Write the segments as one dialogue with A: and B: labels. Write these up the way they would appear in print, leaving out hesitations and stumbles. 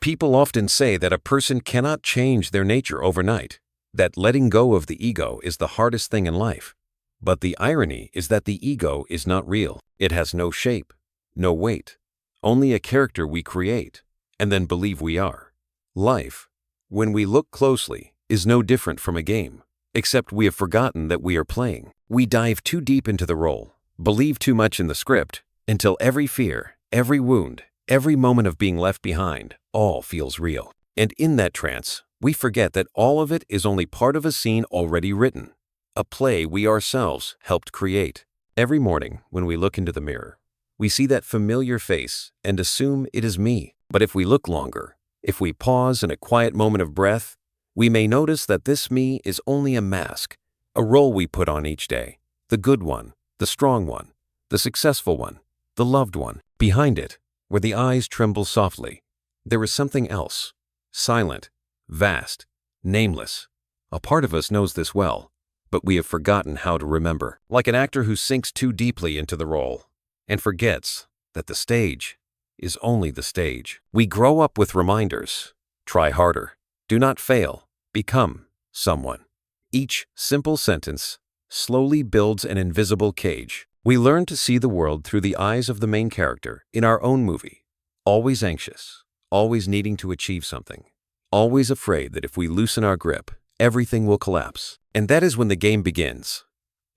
A: People often say that a person cannot change their nature overnight, that letting go of the ego is the hardest thing in life. But the irony is that the ego is not real. It has no shape, no weight, only a character we create and then believe we are. Life, when we look closely, is no different from a game, except we have forgotten that we are playing. We dive too deep into the role, believe too much in the script, until every fear, every wound, every moment of being left behind, all feels real. And in that trance, we forget that all of it is only part of a scene already written, a play we ourselves helped create. Every morning, when we look into the mirror, we see that familiar face and assume it is me. But if we look longer, if we pause in a quiet moment of breath, we may notice that this me is only a mask, a role we put on each day, the good one, the strong one, the successful one, the loved one. Behind it, where the eyes tremble softly, there is something else, silent, vast, nameless. A part of us knows this well, but we have forgotten how to remember. Like an actor who sinks too deeply into the role and forgets that the stage is only the stage. We grow up with reminders. Try harder. Do not fail. Become someone. Each simple sentence slowly builds an invisible cage. We learn to see the world through the eyes of the main character in our own movie. Always anxious, always needing to achieve something, always afraid that if we loosen our grip, everything will collapse. And that is when the game begins.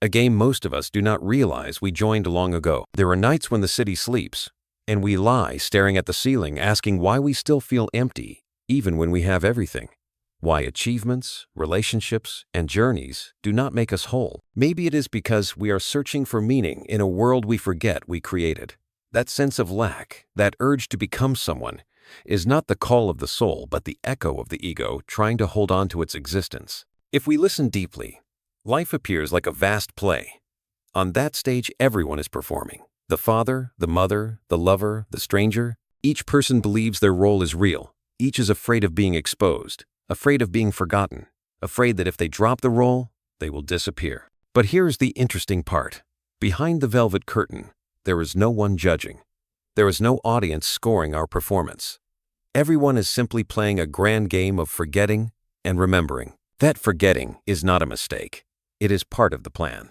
A: A game most of us do not realize we joined long ago. There are nights when the city sleeps, and we lie staring at the ceiling asking why we still feel empty, even when we have everything. Why achievements, relationships, and journeys do not make us whole. Maybe it is because we are searching for meaning in a world we forget we created. That sense of lack, that urge to become someone, is not the call of the soul, but the echo of the ego trying to hold on to its existence. If we listen deeply, life appears like a vast play. On that stage, everyone is performing. The father, the mother, the lover, the stranger. Each person believes their role is real. Each is afraid of being exposed, afraid of being forgotten, afraid that if they drop the role, they will disappear. But here's the interesting part. Behind the velvet curtain, there is no one judging. There is no audience scoring our performance. Everyone is simply playing a grand game of forgetting and remembering. That forgetting is not a mistake. It is part of the plan.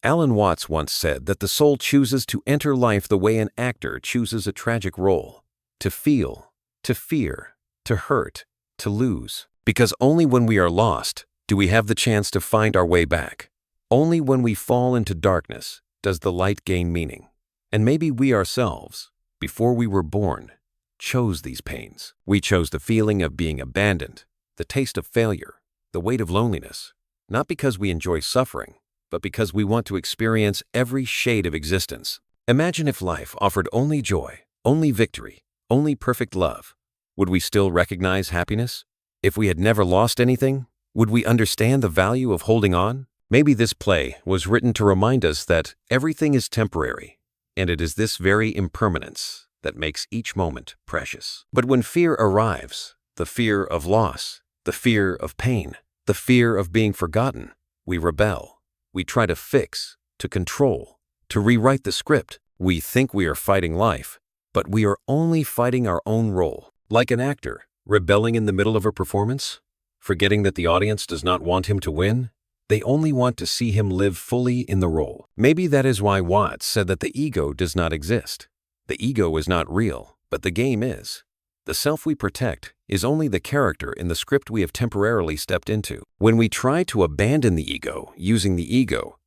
A: Alanwatts once said that the soul chooses to enter life the way an actor chooses a tragic role. To feel, to fear, to hurt, to lose. Because only when we are lost do we have the chance to find our way back. Only when we fall into darkness does the light gain meaning. And maybe we ourselves, before we were born, chose these pains. We chose the feeling of being abandoned, the taste of failure, the weight of loneliness, not because we enjoy suffering, but because we want to experience every shade of existence. Imagine if life offered only joy, only victory, only perfect love. Would we still recognize happiness? If we had never lost anything, would we understand the value of holding on? Maybe this play was written to remind us that everything is temporary, and it is this very impermanence that makes each moment precious. But when fear arrives, the fear of loss, the fear of pain, the fear of being forgotten, we rebel. We try to fix, to control, to rewrite the script. We think we are fighting life, but we are only fighting our own role. Like an actor, rebelling in the middle of a performance, forgetting that the audience does not want him to win. They only want to see him live fully in the role. Maybe that is why Watts said that the ego does not exist. The ego is not real, but the game is. The self we protect is only the character in the script we have temporarily stepped into. When we try to abandon the ego using the ego,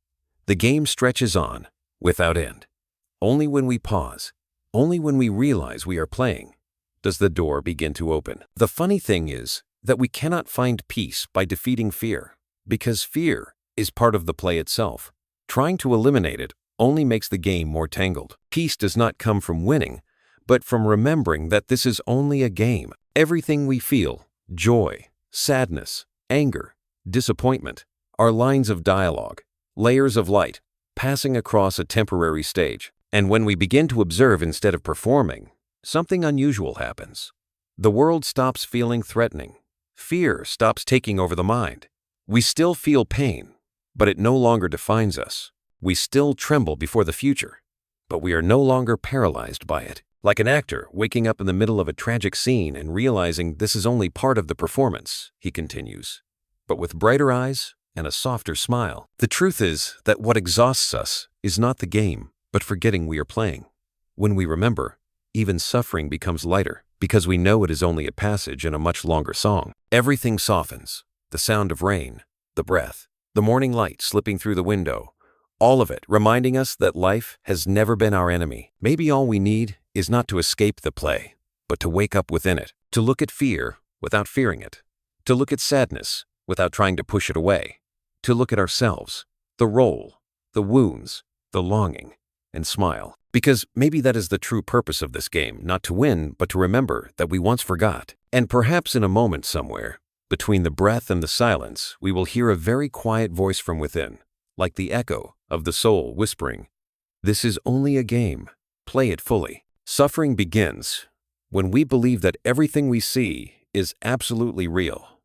A: the game stretches on without end. Only when we pause, only when we realize we are playing, does the door begin to open. The funny thing is that we cannot find peace by defeating fear, because fear is part of the play itself. Trying to eliminate it only makes the game more tangled. Peace does not come from winning, but from remembering that this is only a game. Everything we feel, joy, sadness, anger, disappointment, are lines of dialogue, layers of light, passing across a temporary stage. And when we begin to observe instead of performing, something unusual happens. The world stops feeling threatening. Fear stops taking over the mind. We still feel pain, but it no longer defines us. We still tremble before the future, but we are no longer paralyzed by it. Like an actor waking up in the middle of a tragic scene and realizing this is only part of the performance, he continues, but with brighter eyes and a softer smile. The truth is that what exhausts us is not the game, but forgetting we are playing. When we remember, even suffering becomes lighter, because we know it is only a passage in a much longer song. Everything softens. The sound of rain, the breath, the morning light slipping through the window, all of it reminding us that life has never been our enemy. Maybe all we need is not to escape the play, but to wake up within it, to look at fear without fearing it, to look at sadness without trying to push it away, to look at ourselves, the role, the wounds, the longing, and smile. Because maybe that is the true purpose of this game, not to win, but to remember that we once forgot. And perhaps in a moment somewhere, between the breath and the silence, we will hear a very quiet voice from within, like the echo of the soul whispering, "This is only a game. Play it fully." Suffering begins when we believe that everything we see is absolutely real,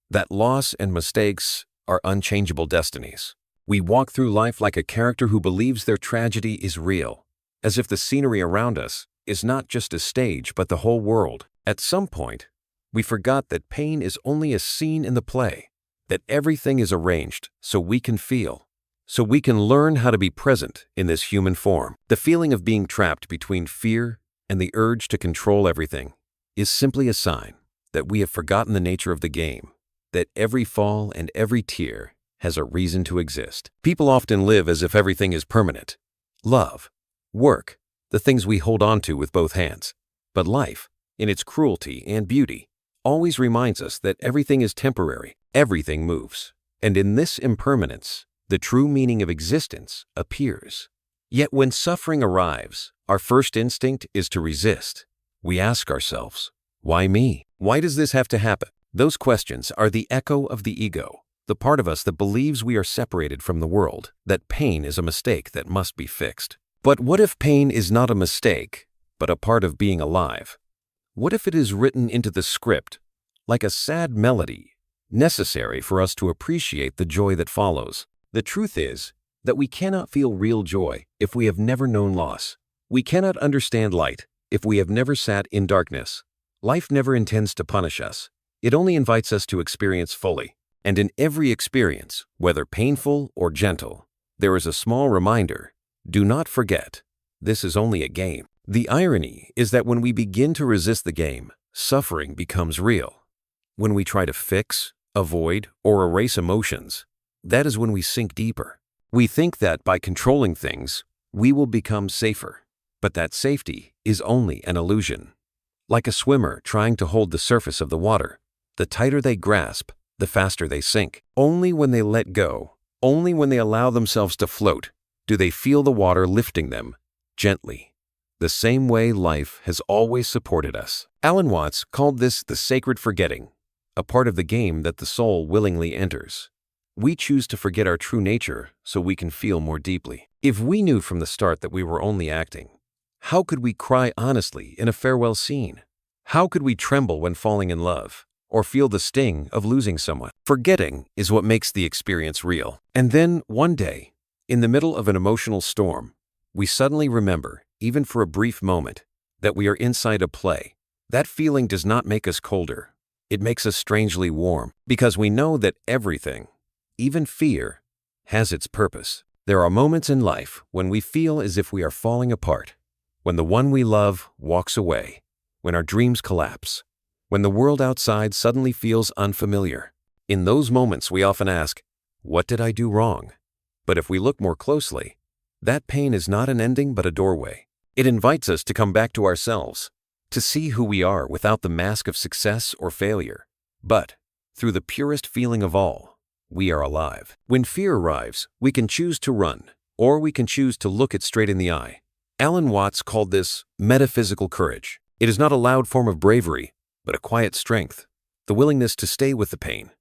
A: that loss and mistakes are unchangeable destinies. We walk through life like a character who believes their tragedy is real, as if the scenery around us is not just a stage but the whole world. At some point, we forgot that pain is only a scene in the play, that everything is arranged so we can feel, so we can learn how to be present in this human form. The feeling of being trapped between fear and the urge to control everything is simply a sign that we have forgotten the nature of the game, that every fall and every tear has a reason to exist. People often live as if everything is permanent. Love, work, the things we hold on to with both hands. But life, in its cruelty and beauty, always reminds us that everything is temporary, everything moves. And in this impermanence, the true meaning of existence appears. Yet when suffering arrives, our first instinct is to resist. We ask ourselves, why me? Why does this have to happen? Those questions are the echo of the ego, the part of us that believes we are separated from the world, that pain is a mistake that must be fixed. But what if pain is not a mistake, but a part of being alive? What if it is written into the script, like a sad melody, necessary for us to appreciate the joy that follows? The truth is that we cannot feel real joy if we have never known loss. We cannot understand light if we have never sat in darkness. Life never intends to punish us. It only invites us to experience fully. And in every experience, whether painful or gentle, there is a small reminder: do not forget, this is only a game. The irony is that when we begin to resist the game, suffering becomes real. When we try to fix, avoid, or erase emotions, that is when we sink deeper. We think that by controlling things, we will become safer. But that safety is only an illusion. Like a swimmer trying to hold the surface of the water, the tighter they grasp, the faster they sink. Only when they let go, only when they allow themselves to float, do they feel the water lifting them gently, the same way life has always supported us. Alan Watts called this the sacred forgetting, a part of the game that the soul willingly enters. We choose to forget our true nature so we can feel more deeply. If we knew from the start that we were only acting, how could we cry honestly in a farewell scene? How could we tremble when falling in love, or feel the sting of losing someone? Forgetting is what makes the experience real. And then, one day, in the middle of an emotional storm, we suddenly remember, even for a brief moment, that we are inside a play. That feeling does not make us colder. It makes us strangely warm, because we know that everything, even fear, has its purpose. There are moments in life when we feel as if we are falling apart, when the one we love walks away, when our dreams collapse, when the world outside suddenly feels unfamiliar. In those moments we often ask, what did I do wrong? But if we look more closely, that pain is not an ending but a doorway. It invites us to come back to ourselves, to see who we are without the mask of success or failure, but through the purest feeling of all: we are alive. When fear arrives, we can choose to run, or we can choose to look it straight in the eye. Alan Watts called this metaphysical courage. It is not a loud form of bravery, but a quiet strength, the willingness to stay with the pain,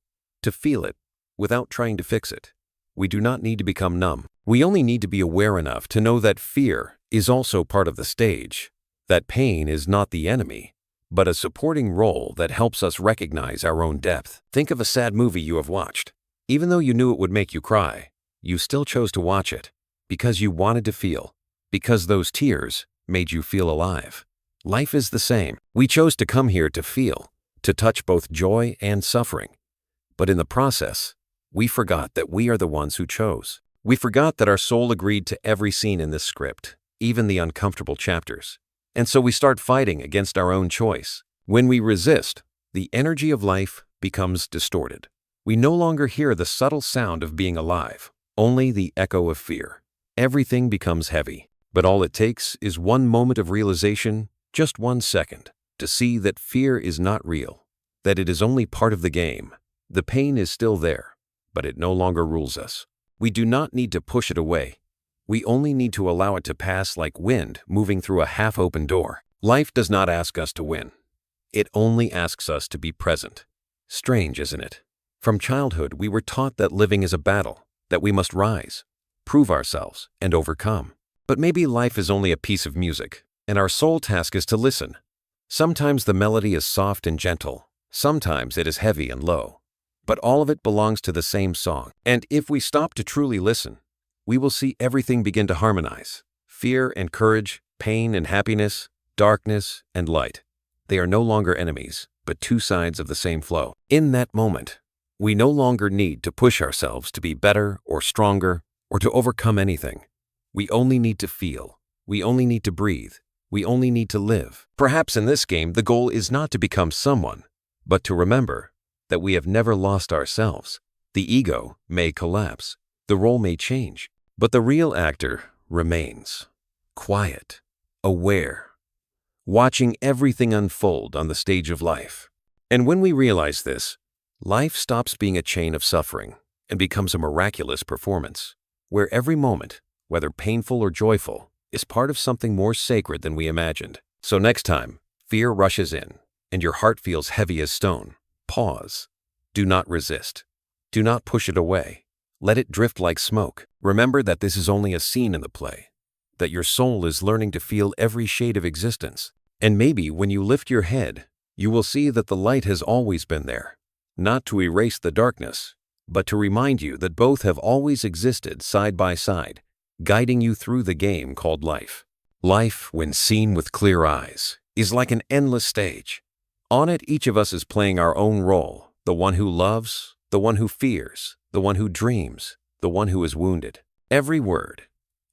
A: to feel it without trying to fix it. We do not need to become numb. We only need to be aware enough to know that fear is also part of the stage, that pain is not the enemy, but a supporting role that helps us recognize our own depth. Think of a sad movie you have watched. Even though you knew it would make you cry, you still chose to watch it because you wanted to feel, because those tears made you feel alive. Life is the same. We chose to come here to feel, to touch both joy and suffering. But in the process, we forgot that we are the ones who chose. We forgot that our soul agreed to every scene in this script, even the uncomfortable chapters. And so we start fighting against our own choice. When we resist, the energy of life becomes distorted. We no longer hear the subtle sound of being alive, only the echo of fear. Everything becomes heavy, but all it takes is one moment of realization, just 1 second, to see that fear is not real, that it is only part of the game. The pain is still there, but it no longer rules us. We do not need to push it away. We only need to allow it to pass like wind moving through a half-open door. Life does not ask us to win. It only asks us to be present. Strange, isn't it? From childhood, we were taught that living is a battle, that we must rise, prove ourselves, and overcome. But maybe life is only a piece of music, and our sole task is to listen. Sometimes the melody is soft and gentle. Sometimes it is heavy and low. But all of it belongs to the same song. And if we stop to truly listen, we will see everything begin to harmonize. Fear and courage, pain and happiness, darkness and light. They are no longer enemies, but two sides of the same flow. In that moment, we no longer need to push ourselves to be better or stronger or to overcome anything. We only need to feel. We only need to breathe. We only need to live. Perhaps in this game, the goal is not to become someone, but to remember that we have never lost ourselves. The ego may collapse. The role may change, but the real actor remains. Quiet, aware, watching everything unfold on the stage of life. And when we realize this, life stops being a chain of suffering and becomes a miraculous performance, where every moment, whether painful or joyful, is part of something more sacred than we imagined. So next time, fear rushes in and your heart feels heavy as stone, pause. Do not resist. Do not push it away. Let it drift like smoke. Remember that this is only a scene in the play, that your soul is learning to feel every shade of existence. And maybe when you lift your head, you will see that the light has always been there, not to erase the darkness, but to remind you that both have always existed side by side, guiding you through the game called life. Life, when seen with clear eyes, is like an endless stage. On it, each of us is playing our own role, the one who loves, the one who fears, the one who dreams, the one who is wounded. Every word,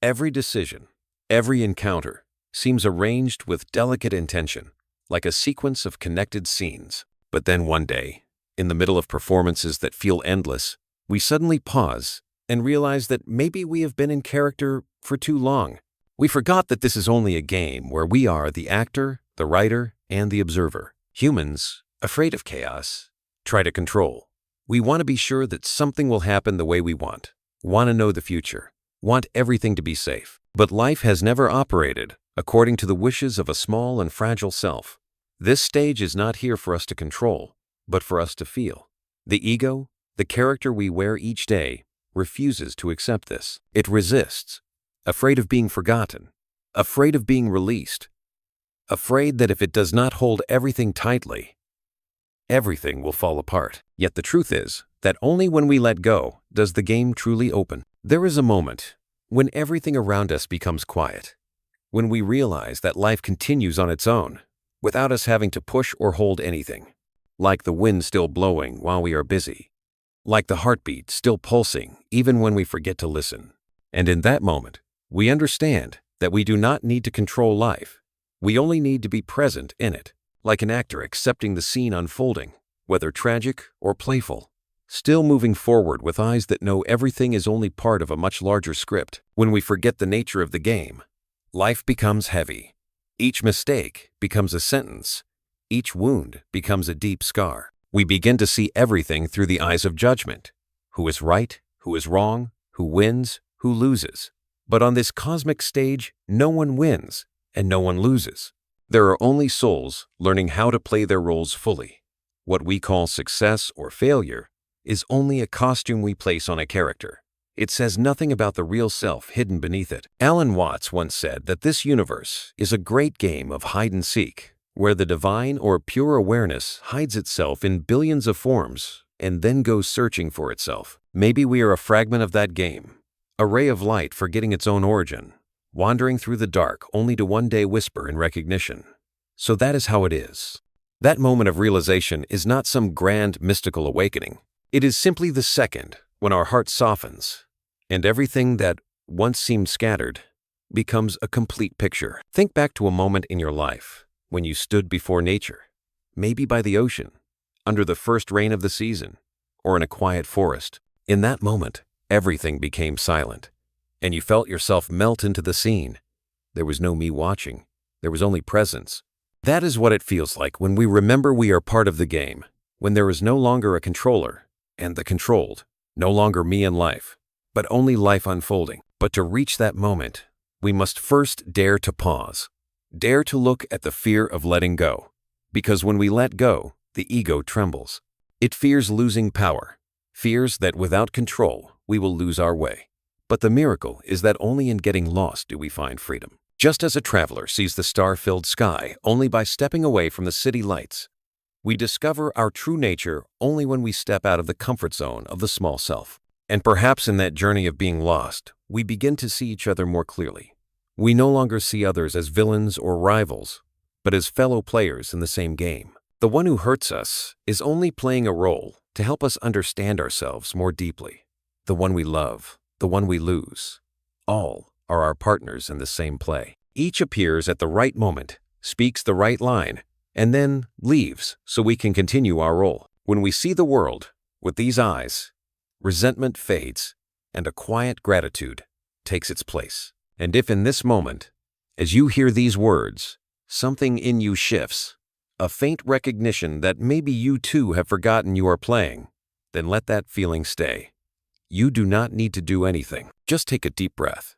A: every decision, every encounter seems arranged with delicate intention, like a sequence of connected scenes. But then one day, in the middle of performances that feel endless, we suddenly pause and realize that maybe we have been in character for too long. We forgot that this is only a game where we are the actor, the writer, and the observer. Humans, afraid of chaos, try to control. We want to be sure that something will happen the way we want to know the future, want everything to be safe. But life has never operated according to the wishes of a small and fragile self. This stage is not here for us to control, but for us to feel. The ego, the character we wear each day, refuses to accept this. It resists, afraid of being forgotten, afraid of being released, afraid that if it does not hold everything tightly, everything will fall apart. Yet the truth is that only when we let go does the game truly open. There is a moment when everything around us becomes quiet, when we realize that life continues on its own, without us having to push or hold anything. Like the wind still blowing while we are busy, like the heartbeat still pulsing even when we forget to listen. And in that moment, we understand that we do not need to control life. We only need to be present in it, like an actor accepting the scene unfolding, whether tragic or playful, still moving forward with eyes that know everything is only part of a much larger script. When we forget the nature of the game, life becomes heavy. Each mistake becomes a sentence. Each wound becomes a deep scar. We begin to see everything through the eyes of judgment. Who is right? Who is wrong? Who wins? Who loses? But on this cosmic stage, no one wins and no one loses. There are only souls learning how to play their roles fully. What we call success or failure is only a costume we place on a character. It says nothing about the real self hidden beneath it. Alan Watts once said that this universe is a great game of hide and seek, where the divine or pure awareness hides itself in billions of forms and then goes searching for itself. Maybe we are a fragment of that game, a ray of light forgetting its own origin, wandering through the dark only to one day whisper in recognition, So that is how it is. That moment of realization is not some grand mystical awakening. It is simply the second when our heart softens and everything that once seemed scattered becomes a complete picture. Think back to a moment in your life when you stood before nature, maybe by the ocean, under the first rain of the season, or in a quiet forest. In that moment, everything became silent, and you felt yourself melt into the scene. There was no me watching. There was only presence. That is what it feels like when we remember we are part of the game, when there is no longer a controller and the controlled, no longer me and life, but only life unfolding. But to reach that moment, we must first dare to pause, dare to look at the fear of letting go. Because when we let go, the ego trembles. It fears losing power, fears that without control, we will lose our way. But the miracle is that only in getting lost do we find freedom. Just as a traveler sees the star-filled sky only by stepping away from the city lights, we discover our true nature only when we step out of the comfort zone of the small self. And perhaps in that journey of being lost, we begin to see each other more clearly. We no longer see others as villains or rivals, but as fellow players in the same game. The one who hurts us is only playing a role to help us understand ourselves more deeply. The one we love, the one we lose, all are our partners in the same play. Each appears at the right moment, speaks the right line, and then leaves so we can continue our role. When we see the world with these eyes, resentment fades, and a quiet gratitude takes its place. And if in this moment, as you hear these words, something in you shifts, a faint recognition that maybe you too have forgotten you are playing, then let that feeling stay. You do not need to do anything. Just take a deep breath.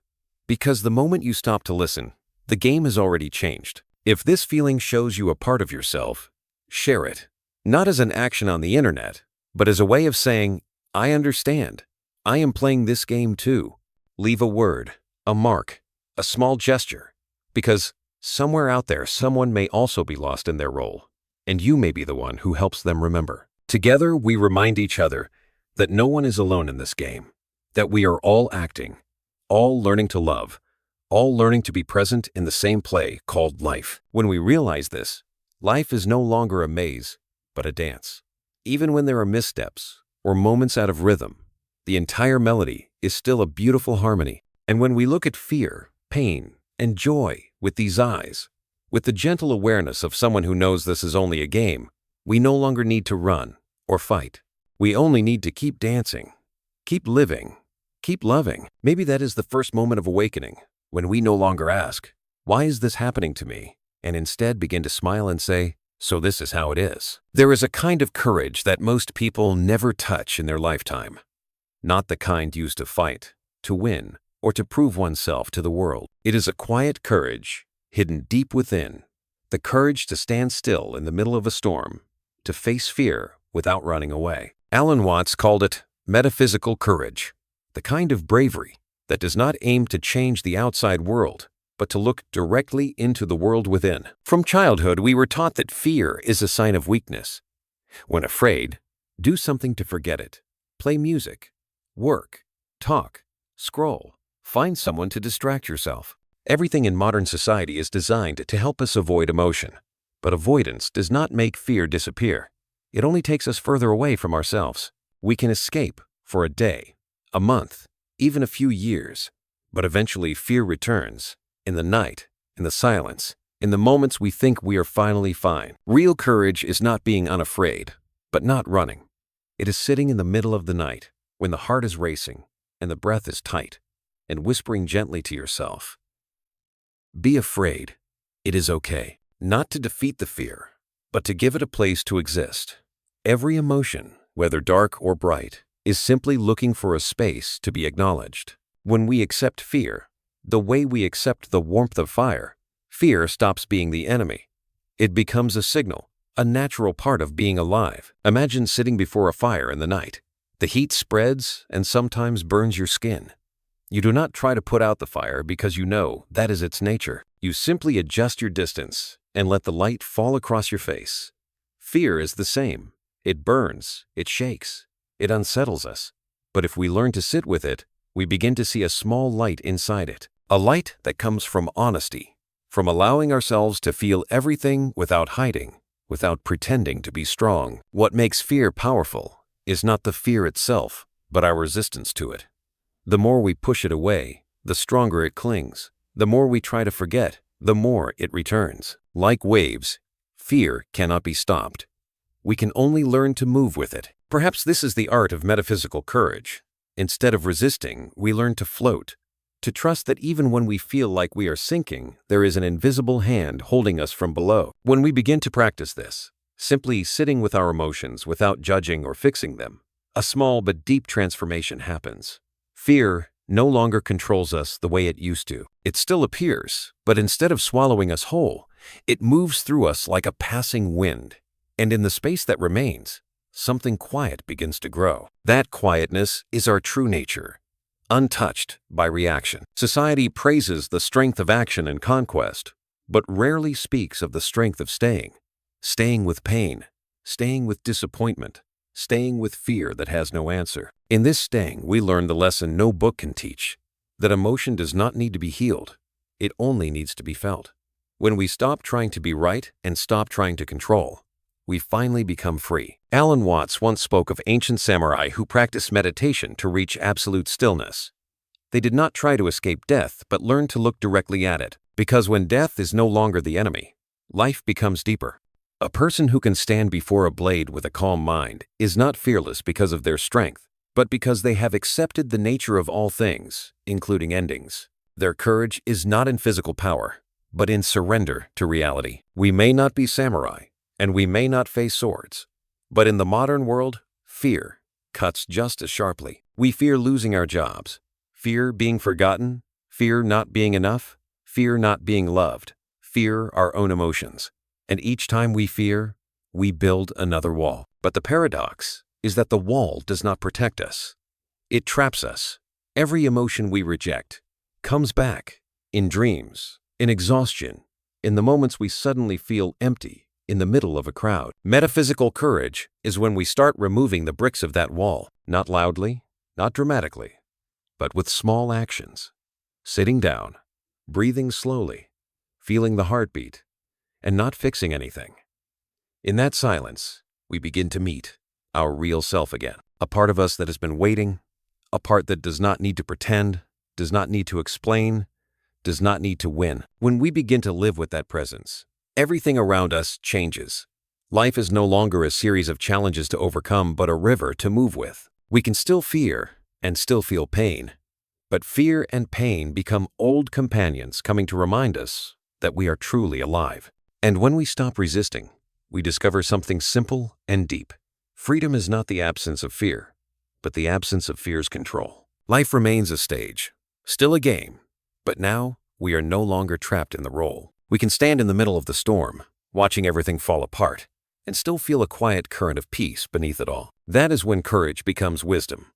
A: Because the moment you stop to listen, the game has already changed. If this feeling shows you a part of yourself, share it. Not as an action on the internet, but as a way of saying, I understand. I am playing this game too. Leave a word, a mark, a small gesture. Because somewhere out there, someone may also be lost in their role, and you may be the one who helps them remember. Together, we remind each other that no one is alone in this game, that we are all acting, all learning to love, all learning to be present in the same play called life. When we realize this, life is no longer a maze, but a dance. Even when there are missteps or moments out of rhythm, the entire melody is still a beautiful harmony. And when we look at fear, pain, and joy with these eyes, with the gentle awareness of someone who knows this is only a game, we no longer need to run or fight. We only need to keep dancing, keep living, keep loving. Maybe that is the first moment of awakening, when we no longer ask, why is this happening to me? And instead begin to smile and say, so this is how it is. There is a kind of courage that most people never touch in their lifetime. Not the kind used to fight, to win, or to prove oneself to the world. It is a quiet courage, hidden deep within. The courage to stand still in the middle of a storm, to face fear without running away. Alanwatts called it metaphysical courage, the kind of bravery that does not aim to change the outside world, but to look directly into the world within. From childhood, we were taught that fear is a sign of weakness. When afraid, do something to forget it. Play music, work, talk, scroll, find someone to distract yourself. Everything in modern society is designed to help us avoid emotion, but avoidance does not make fear disappear. It only takes us further away from ourselves. We can escape for a day, a month, even a few years, but eventually fear returns, in the night, in the silence, in the moments we think we are finally fine. Real courage is not being unafraid, but not running. It is sitting in the middle of the night, when the heart is racing, and the breath is tight, and whispering gently to yourself, be afraid. It is okay. Not to defeat the fear, but to give it a place to exist. Every emotion, whether dark or bright, is simply looking for a space to be acknowledged. When we accept fear, the way we accept the warmth of fire, fear stops being the enemy. It becomes a signal, a natural part of being alive. Imagine sitting before a fire in the night. The heat spreads and sometimes burns your skin. You do not try to put out the fire because you know that is its nature. You simply adjust your distance and let the light fall across your face. Fear is the same. It burns, it shakes, it unsettles us. But if we learn to sit with it, we begin to see a small light inside it. A light that comes from honesty, from allowing ourselves to feel everything without hiding, without pretending to be strong. What makes fear powerful is not the fear itself, but our resistance to it. The more we push it away, the stronger it clings. The more we try to forget, the more it returns. Like waves, fear cannot be stopped. We can only learn to move with it. Perhaps this is the art of metaphysical courage. Instead of resisting, we learn to float, to trust that even when we feel like we are sinking, there is an invisible hand holding us from below. When we begin to practice this, simply sitting with our emotions without judging or fixing them, a small but deep transformation happens. Fear no longer controls us the way it used to. It still appears, but instead of swallowing us whole, it moves through us like a passing wind. And in the space that remains, something quiet begins to grow. That quietness is our true nature, untouched by reaction. Society praises the strength of action and conquest, but rarely speaks of the strength of staying. Staying with pain, staying with disappointment, staying with fear that has no answer. In this staying, we learn the lesson no book can teach, that emotion does not need to be healed. It only needs to be felt. When we stop trying to be right and stop trying to control, we finally become free. Alan Watts once spoke of ancient samurai who practiced meditation to reach absolute stillness. They did not try to escape death, but learned to look directly at it. Because when death is no longer the enemy, life becomes deeper. A person who can stand before a blade with a calm mind is not fearless because of their strength, but because they have accepted the nature of all things, including endings. Their courage is not in physical power, but in surrender to reality. We may not be samurai, and we may not face swords, but in the modern world, fear cuts just as sharply. We fear losing our jobs, fear being forgotten, fear not being enough, fear not being loved, fear our own emotions. And each time we fear, we build another wall. But the paradox is that the wall does not protect us. It traps us. Every emotion we reject comes back in dreams, in exhaustion, in the moments we suddenly feel empty in the middle of a crowd. Metaphysical courage is when we start removing the bricks of that wall, not loudly, not dramatically, but with small actions. Sitting down, breathing slowly, feeling the heartbeat, and not fixing anything. In that silence, we begin to meet our real self again. A part of us that has been waiting, a part that does not need to pretend, does not need to explain, does not need to win. When we begin to live with that presence, everything around us changes. Life is no longer a series of challenges to overcome, but a river to move with. We can still fear and still feel pain, but fear and pain become old companions coming to remind us that we are truly alive. And when we stop resisting, we discover something simple and deep. Freedom is not the absence of fear, but the absence of fear's control. Life remains a stage, still a game, but now we are no longer trapped in the role. We can stand in the middle of the storm, watching everything fall apart, and still feel a quiet current of peace beneath it all. That is when courage becomes wisdom.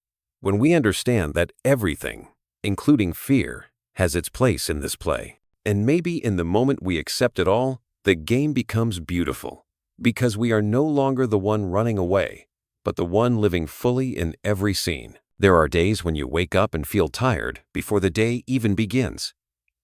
A: When we understand that everything, including fear, has its place in this play. And maybe in the moment we accept it all, the game becomes beautiful, because we are no longer the one running away, but the one living fully in every scene. There are days when you wake up and feel tired before the day even begins.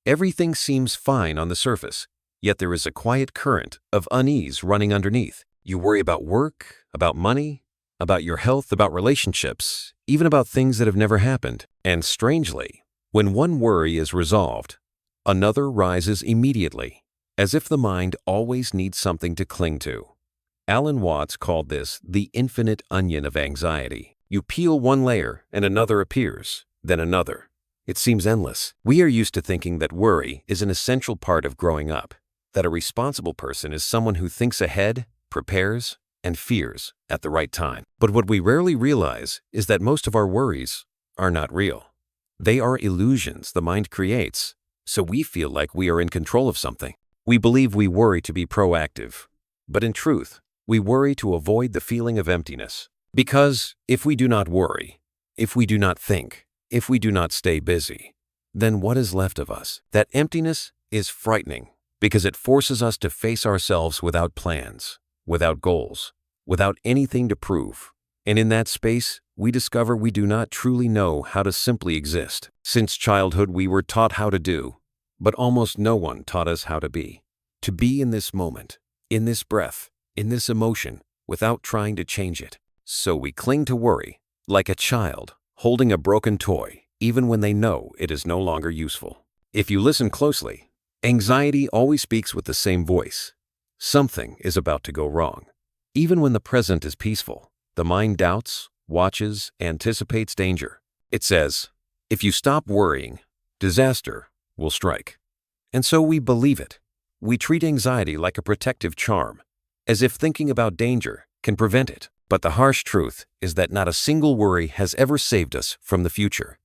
A: Everything seems fine on the surface, yet there is a quiet current of unease running underneath. You worry about work, about money, about your health, about relationships, even about things that have never happened. And strangely, when one worry is resolved, another rises immediately, as if the mind always needs something to cling to. Alan Watts called this the infinite onion of anxiety. You peel one layer and another appears, then another. It seems endless. We are used to thinking that worry is an essential part of growing up, that a responsible person is someone who thinks ahead, prepares, and fears at the right time. But what we rarely realize is that most of our worries are not real. They are illusions the mind creates, so we feel like we are in control of something. We believe we worry to be proactive, but in truth, we worry to avoid the feeling of emptiness. Because if we do not worry, if we do not think, if we do not stay busy, then what is left of us? That emptiness is frightening because it forces us to face ourselves without plans, without goals, without anything to prove. And in that space, we discover we do not truly know how to simply exist. Since childhood, we were taught how to do, But almost no one taught us how to be. To be in this moment, in this breath, in this emotion, without trying to change it. So we cling to worry, like a child holding a broken toy, even when they know it is no longer useful. If you listen closely, anxiety always speaks with the same voice. Something is about to go wrong. Even when the present is peaceful, the mind doubts, watches, anticipates danger. It says, if you stop worrying, disaster will strike. And so we believe it. We treat anxiety like a protective charm, as if thinking about danger can prevent it. But the harsh truth is that not a single worry has ever saved us from the future.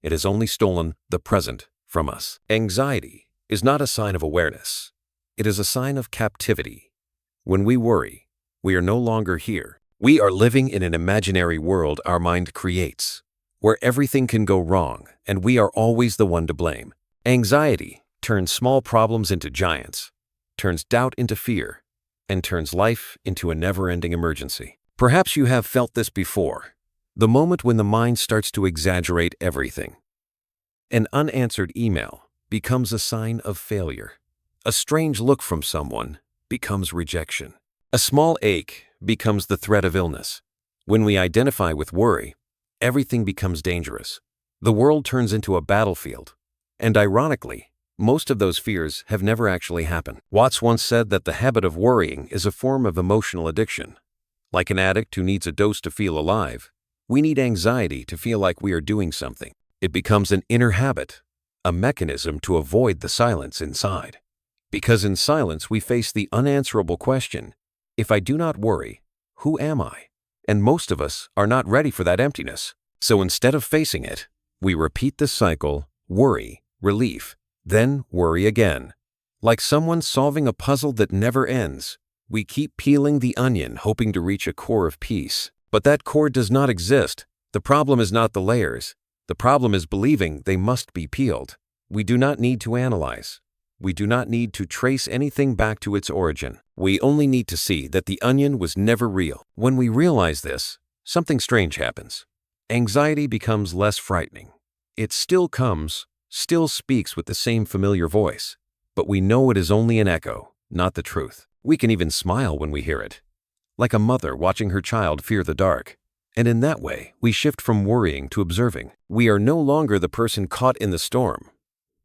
A: It has only stolen the present from us. Anxiety is not a sign of awareness. It is a sign of captivity. When we worry, we are no longer here. We are living in an imaginary world our mind creates, where everything can go wrong and we are always the one to blame. Anxiety turns small problems into giants, turns doubt into fear, and turns life into a never-ending emergency. Perhaps you have felt this before, the moment when the mind starts to exaggerate everything. An unanswered email becomes a sign of failure. A strange look from someone becomes rejection. A small ache becomes the threat of illness. When we identify with worry, everything becomes dangerous. The world turns into a battlefield. And ironically, most of those fears have never actually happened. Watts once said that the habit of worrying is a form of emotional addiction. Like an addict who needs a dose to feel alive, we need anxiety to feel like we are doing something. It becomes an inner habit, a mechanism to avoid the silence inside. Because in silence we face the unanswerable question, if I do not worry, who am I? And most of us are not ready for that emptiness. So instead of facing it, we repeat the cycle, worry, relief, then worry again. Like someone solving a puzzle that never ends, we keep peeling the onion hoping to reach a core of peace. But that core does not exist. The problem is not the layers. The problem is believing they must be peeled. We do not need to analyze. We do not need to trace anything back to its origin. We only need to see that the onion was never real. When we realize this, something strange happens. Anxiety becomes less frightening. It still comes, still speaks with the same familiar voice, but we know it is only an echo, not the truth. We can even smile when we hear it, like a mother watching her child fear the dark. And in that way, we shift from worrying to observing. We are no longer the person caught in the storm,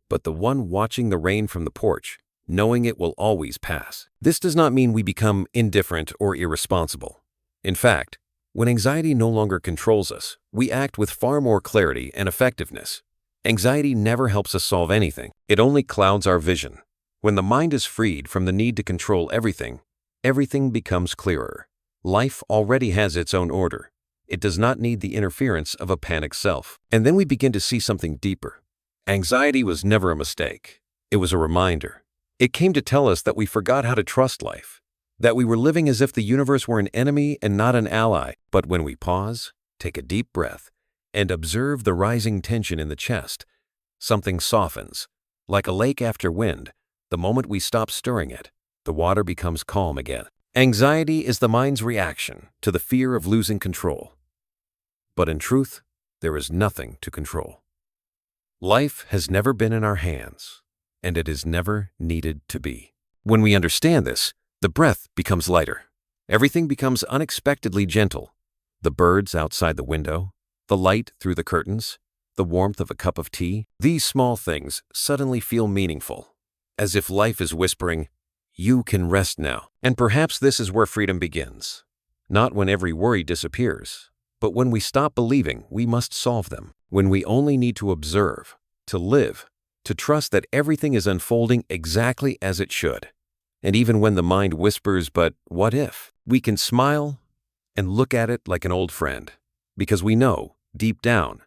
A: but the one watching the rain from the porch, knowing it will always pass. This does not mean we become indifferent or irresponsible. In fact, when anxiety no longer controls us, we act with far more clarity and effectiveness. Anxiety never helps us solve anything. It only clouds our vision. When the mind is freed from the need to control everything, everything becomes clearer. Life already has its own order. It does not need the interference of a panicked self. And then we begin to see something deeper. Anxiety was never a mistake. It was a reminder. It came to tell us that we forgot how to trust life, that we were living as if the universe were an enemy and not an ally. But when we pause, take a deep breath, and observe the rising tension in the chest, something softens. Like a lake after wind, the moment we stop stirring it, the water becomes calm again. Anxiety is the mind's reaction to the fear of losing control. But in truth, there is nothing to control. Life has never been in our hands, and it is never needed to be. When we understand this, the breath becomes lighter. Everything becomes unexpectedly gentle. The birds outside the window, the light through the curtains, the warmth of a cup of tea. These small things suddenly feel meaningful, as if life is whispering, you can rest now. And perhaps this is where freedom begins. Not when every worry disappears, but when we stop believing we must solve them. When we only need to observe, to live, to trust that everything is unfolding exactly as it should. And even when the mind whispers, but what if? We can smile and look at it like an old friend, because we know, deep down,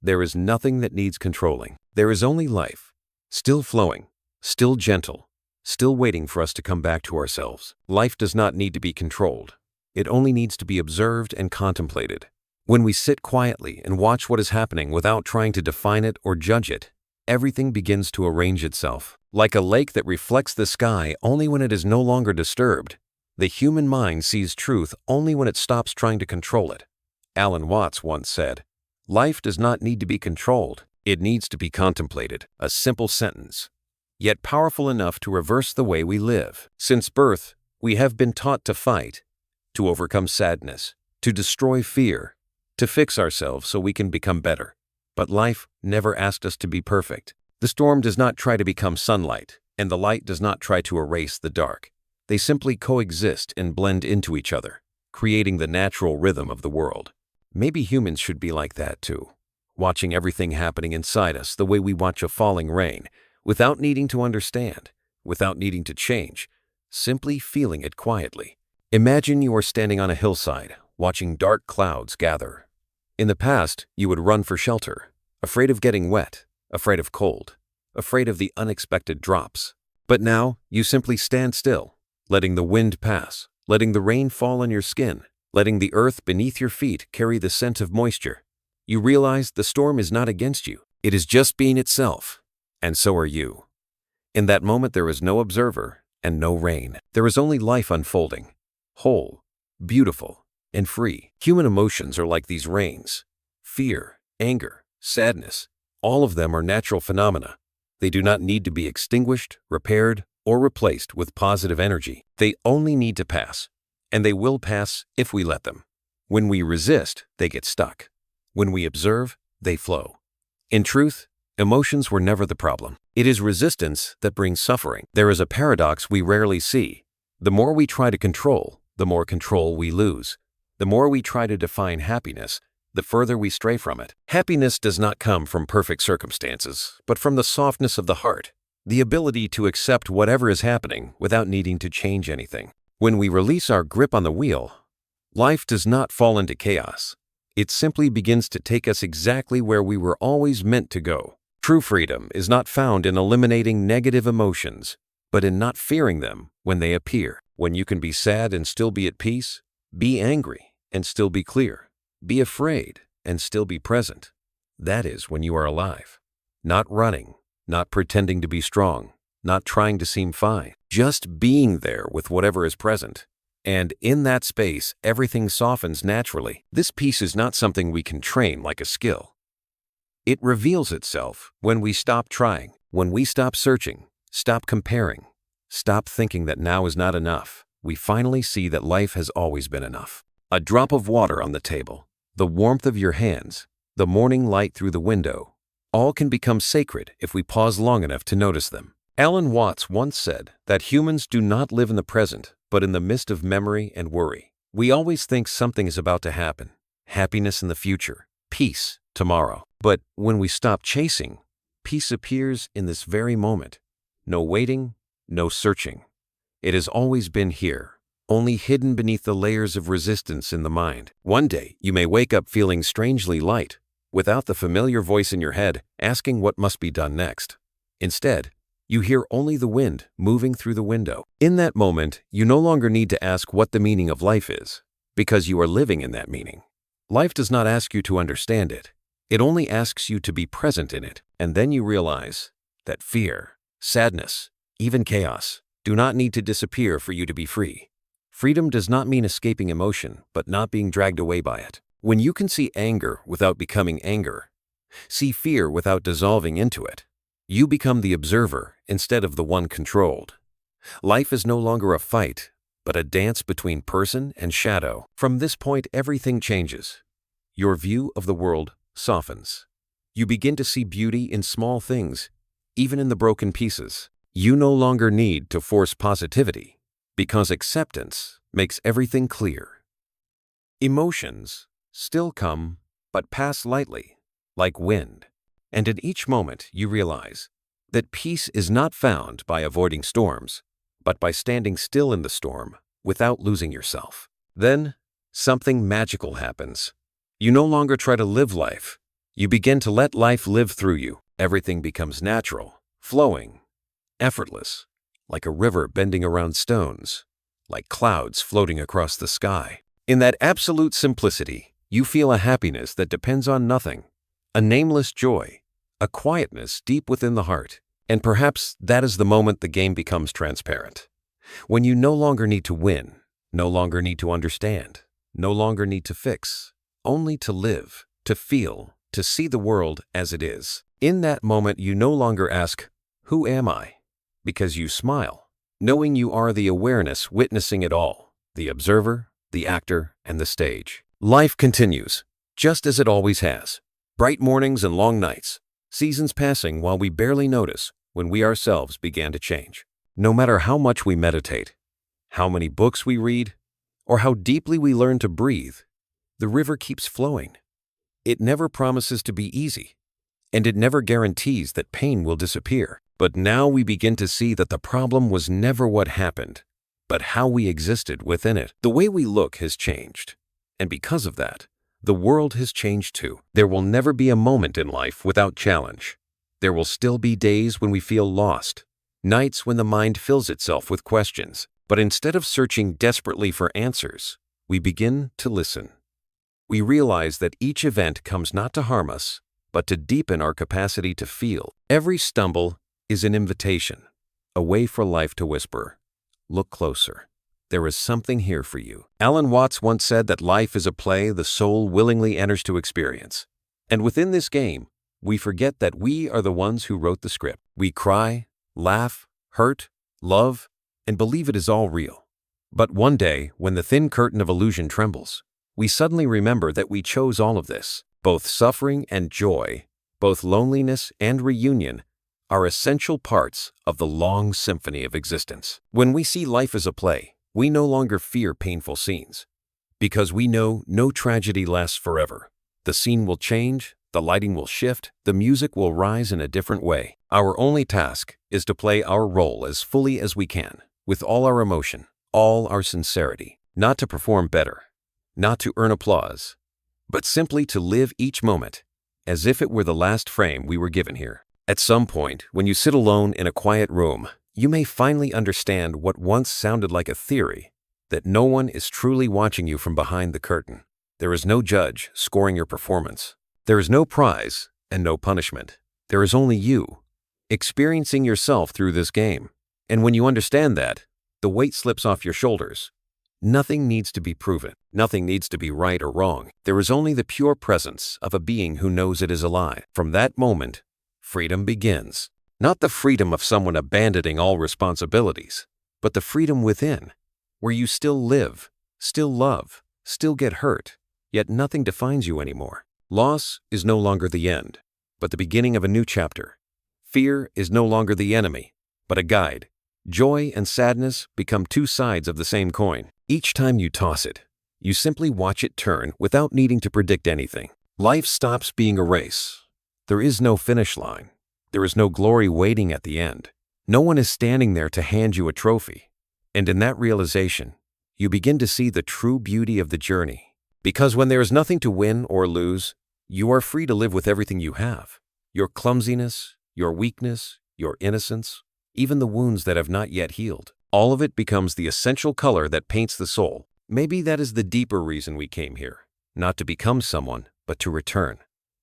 A: there is nothing that needs controlling. There is only life, still flowing, still gentle, still waiting for us to come back to ourselves. Life does not need to be controlled. It only needs to be observed and contemplated. When we sit quietly and watch what is happening without trying to define it or judge it, everything begins to arrange itself. Like a lake that reflects the sky only when it is no longer disturbed, the human mind sees truth only when it stops trying to control it. Alanwatts once said, "Life does not need to be controlled, it needs to be contemplated." A simple sentence, yet powerful enough to reverse the way we live. Since birth, we have been taught to fight, to overcome sadness, to destroy fear, to fix ourselves so we can become better. But life never asked us to be perfect. The storm does not try to become sunlight, and the light does not try to erase the dark. They simply coexist and blend into each other, creating the natural rhythm of the world. Maybe humans should be like that too, watching everything happening inside us the way we watch a falling rain, without needing to understand, without needing to change, simply feeling it quietly. Imagine you are standing on a hillside, watching dark clouds gather. In the past, you would run for shelter, afraid of getting wet, afraid of cold, afraid of the unexpected drops. But now, you simply stand still, letting the wind pass, letting the rain fall on your skin, letting the earth beneath your feet carry the scent of moisture. You realize the storm is not against you. It is just being itself. And so are you. In that moment, there is no observer and no rain. There is only life unfolding, whole, beautiful, and free. Human emotions are like these rains. Fear, anger, sadness, all of them are natural phenomena. They do not need to be extinguished, repaired, or replaced with positive energy. They only need to pass. And they will pass if we let them. When we resist, they get stuck. When we observe, they flow. In truth, emotions were never the problem. It is resistance that brings suffering. There is a paradox we rarely see. The more we try to control, the more control we lose. The more we try to define happiness, the further we stray from it. Happiness does not come from perfect circumstances, but from the softness of the heart, the ability to accept whatever is happening without needing to change anything. When we release our grip on the wheel, life does not fall into chaos. It simply begins to take us exactly where we were always meant to go. True freedom is not found in eliminating negative emotions, but in not fearing them when they appear. When you can be sad and still be at peace, be angry and still be clear, be afraid and still be present. That is when you are alive. Not running, not pretending to be strong, not trying to seem fine, just being there with whatever is present. And in that space, everything softens naturally. This peace is not something we can train like a skill. It reveals itself when we stop trying, when we stop searching, stop comparing, stop thinking that now is not enough. We finally see that life has always been enough. A drop of water on the table, the warmth of your hands, the morning light through the window, all can become sacred if we pause long enough to notice them. Alan Watts once said that humans do not live in the present, but in the midst of memory and worry. We always think something is about to happen, happiness in the future, peace tomorrow. But when we stop chasing, peace appears in this very moment. No waiting, no searching. It has always been here, only hidden beneath the layers of resistance in the mind. One day, you may wake up feeling strangely light, without the familiar voice in your head asking what must be done next. Instead, you hear only the wind moving through the window. In that moment, you no longer need to ask what the meaning of life is, because you are living in that meaning. Life does not ask you to understand it. It only asks you to be present in it. And then you realize that fear, sadness, even chaos do not need to disappear for you to be free. Freedom does not mean escaping emotion, but not being dragged away by it. When you can see anger without becoming anger, see fear without dissolving into it, you become the observer instead of the one controlled. Life is no longer a fight, but a dance between person and shadow. From this point, everything changes. Your view of the world softens. You begin to see beauty in small things, even in the broken pieces. You no longer need to force positivity, because acceptance makes everything clear. Emotions still come, but pass lightly, like wind. And in each moment, you realize that peace is not found by avoiding storms, but by standing still in the storm without losing yourself. Then, something magical happens. You no longer try to live life. You begin to let life live through you. Everything becomes natural, flowing, effortless, like a river bending around stones, like clouds floating across the sky. In that absolute simplicity, you feel a happiness that depends on nothing, a nameless joy, a quietness deep within the heart. And perhaps that is the moment the game becomes transparent. When you no longer need to win, no longer need to understand, no longer need to fix, only to live, to feel, to see the world as it is. In that moment, you no longer ask, "Who am I?" Because you smile, knowing you are the awareness witnessing it all, the observer, the actor, and the stage. Life continues, just as it always has. Bright mornings and long nights, seasons passing while we barely notice when we ourselves began to change. No matter how much we meditate, how many books we read, or how deeply we learn to breathe, the river keeps flowing. It never promises to be easy, and it never guarantees that pain will disappear. But now we begin to see that the problem was never what happened, but how we existed within it. The way we look has changed, and because of that, the world has changed too. There will never be a moment in life without challenge. There will still be days when we feel lost, nights when the mind fills itself with questions. But instead of searching desperately for answers, we begin to listen. We realize that each event comes not to harm us, but to deepen our capacity to feel. Every stumble is an invitation, a way for life to whisper, "Look closer. There is something here for you." Alan Watts once said that life is a play the soul willingly enters to experience. And within this game, we forget that we are the ones who wrote the script. We cry, laugh, hurt, love, and believe it is all real. But one day, when the thin curtain of illusion trembles, we suddenly remember that we chose all of this. Both suffering and joy, both loneliness and reunion, are essential parts of the long symphony of existence. When we see life as a play, we no longer fear painful scenes, because we know no tragedy lasts forever. The scene will change, the lighting will shift, the music will rise in a different way. Our only task is to play our role as fully as we can, with all our emotion, all our sincerity, not to perform better, not to earn applause, but simply to live each moment as if it were the last frame we were given here. At some point, when you sit alone in a quiet room, you may finally understand what once sounded like a theory, that no one is truly watching you from behind the curtain. There is no judge scoring your performance. There is no prize and no punishment. There is only you, experiencing yourself through this game. And when you understand that, the weight slips off your shoulders. Nothing needs to be proven. Nothing needs to be right or wrong. There is only the pure presence of a being who knows it is alive. From that moment, freedom begins. Not the freedom of someone abandoning all responsibilities, but the freedom within, where you still live, still love, still get hurt, yet nothing defines you anymore. Loss is no longer the end, but the beginning of a new chapter. Fear is no longer the enemy, but a guide. Joy and sadness become two sides of the same coin. Each time you toss it, you simply watch it turn without needing to predict anything. Life stops being a race. There is no finish line. There is no glory waiting at the end. No one is standing there to hand you a trophy. And in that realization, you begin to see the true beauty of the journey. Because when there is nothing to win or lose, you are free to live with everything you have. Your clumsiness, your weakness, your innocence, even the wounds that have not yet healed. All of it becomes the essential color that paints the soul. Maybe that is the deeper reason we came here. Not to become someone, but to return.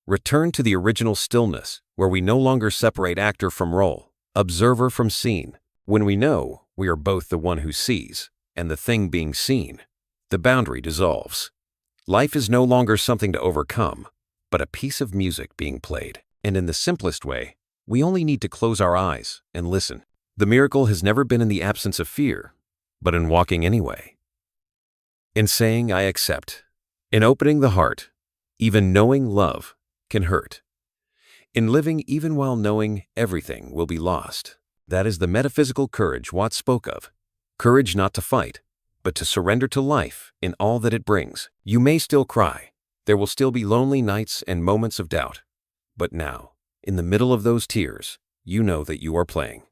A: Return to the original stillness, where we no longer separate actor from role, observer from scene. When we know we are both the one who sees and the thing being seen, the boundary dissolves. Life is no longer something to overcome, but a piece of music being played. And in the simplest way, we only need to close our eyes and listen. The miracle has never been in the absence of fear, but in walking anyway. In saying I accept, in opening the heart, even knowing love can hurt. In living even while knowing everything will be lost. That is the metaphysical courage Watts spoke of. Courage not to fight, but to surrender to life in all that it brings. You may still cry. There will still be lonely nights and moments of doubt. But now, in the middle of those tears, you know that you are playing.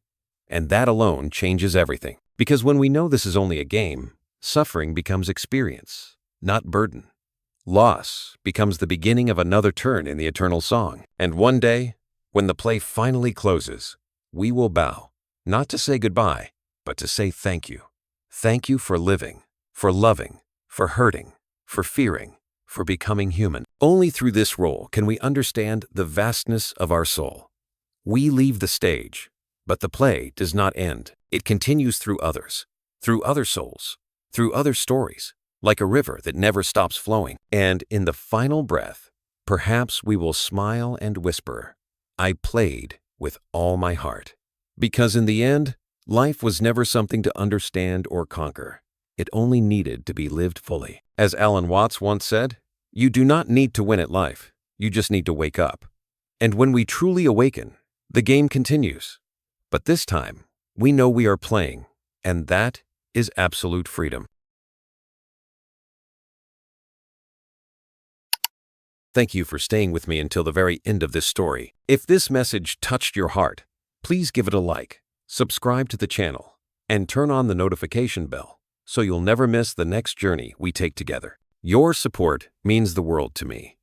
A: And that alone changes everything. Because when we know this is only a game, suffering becomes experience, not burden. Loss becomes the beginning of another turn in the eternal song. And one day, when the play finally closes, we will bow, not to say goodbye, but to say thank you. Thank you for living, for loving, for hurting, for fearing, for becoming human. Only through this role can we understand the vastness of our soul. We leave the stage, but the play does not end. It continues through others, through other souls, through other stories, like a river that never stops flowing. And in the final breath, perhaps we will smile and whisper, I played with all my heart. Because in the end, Life was never something to understand or conquer. It only needed to be lived fully. As Alan Watts once said, "You do not need to win at life. You just need to wake up." And when we truly awaken, the game continues. But this time, we know we are playing, and that is absolute freedom. Thank you for staying with me until the very end of this story. If this message touched your heart, please give it a like, subscribe to the channel, and turn on the notification bell so you'll never miss the next journey we take together. Your support means the world to me.